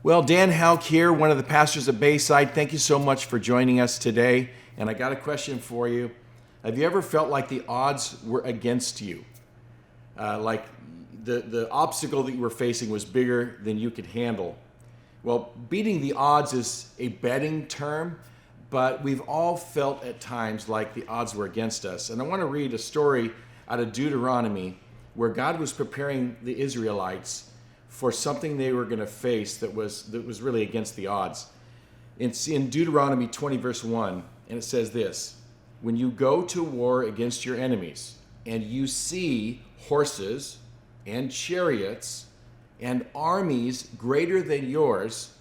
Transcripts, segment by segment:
Well, Dan Hauk here, one of the pastors at Bayside. Thank you so much for joining us today. And I got a question for you. Have you ever felt like the odds were against you? Like the obstacle that you were facing was bigger than you could handle? Well, beating the odds is a betting term, but we've all felt at times like the odds were against us. And I want to read a story out of Deuteronomy where God was preparing the Israelites for something they were going to face that was really against the odds. It's in Deuteronomy 20, verse 1, and it says this: when you go to war against your enemies, and you see horses and chariots and armies greater than yours,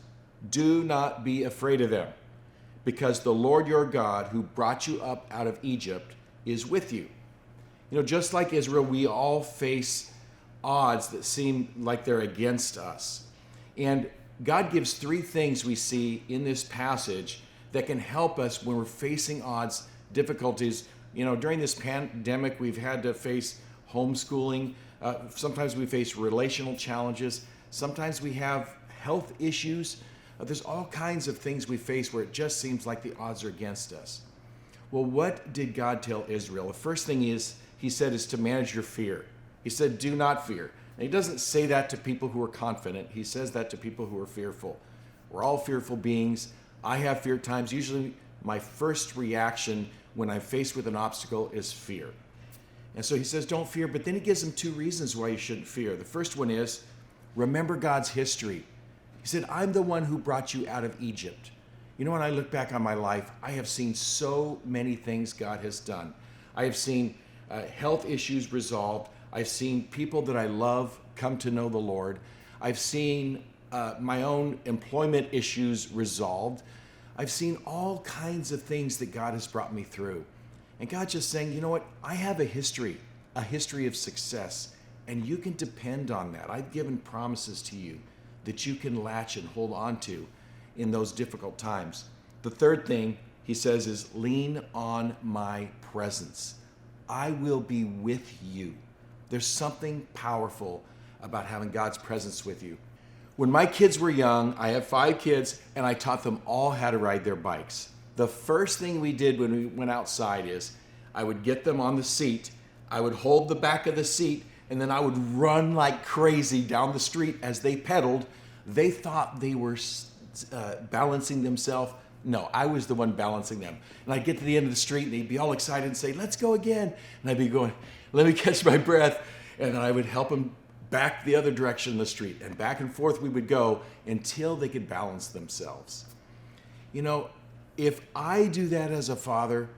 do not be afraid of them, because the Lord your God, who brought you up out of Egypt, is with you. You know, just like Israel, we all face odds that seem like they're against us. And God gives three things we see in this passage that can help us when we're facing odds, difficulties. You know, during this pandemic, we've had to face homeschooling. Sometimes we face relational challenges. Sometimes we have health issues. There's all kinds of things we face where it just seems like the odds are against us. Well, what did God tell Israel? The first thing he said is to manage your fear. He said, do not fear. And he doesn't say that to people who are confident. He says that to people who are fearful. We're all fearful beings. I have fear at times. Usually my first reaction when I'm faced with an obstacle is fear. And so he says, don't fear. But then he gives them two reasons why you shouldn't fear. The first one is, remember God's history. He said, I'm the one who brought you out of Egypt. You know, when I look back on my life, I have seen so many things God has done. I have seen health issues resolved. I've seen people that I love come to know the Lord. I've seen my own employment issues resolved. I've seen all kinds of things that God has brought me through. And God's just saying, you know what? I have a history of success, and you can depend on that. I've given promises to you that you can latch and hold on to in those difficult times. The third thing he says is lean on my presence. I will be with you. There's something powerful about having God's presence with you. When my kids were young, I have 5 kids, and I taught them all how to ride their bikes. The first thing we did when we went outside is I would get them on the seat, I would hold the back of the seat, and then I would run like crazy down the street as they pedaled. They thought they were balancing themselves. No, I was the one balancing them. And I'd get to the end of the street, and they'd be all excited and say, let's go again. And I'd be going, let me catch my breath. And then I would help them back the other direction of the street. And back and forth we would go until they could balance themselves. You know, if I do that as a father,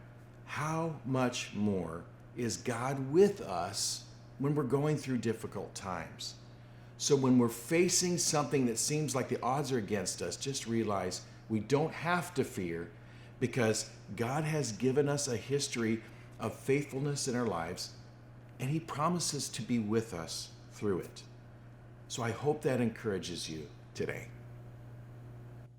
how much more is God with us when we're going through difficult times? So when we're facing something that seems like the odds are against us, just realize we don't have to fear, because God has given us a history of faithfulness in our lives, and he promises to be with us through it. So I hope that encourages you today.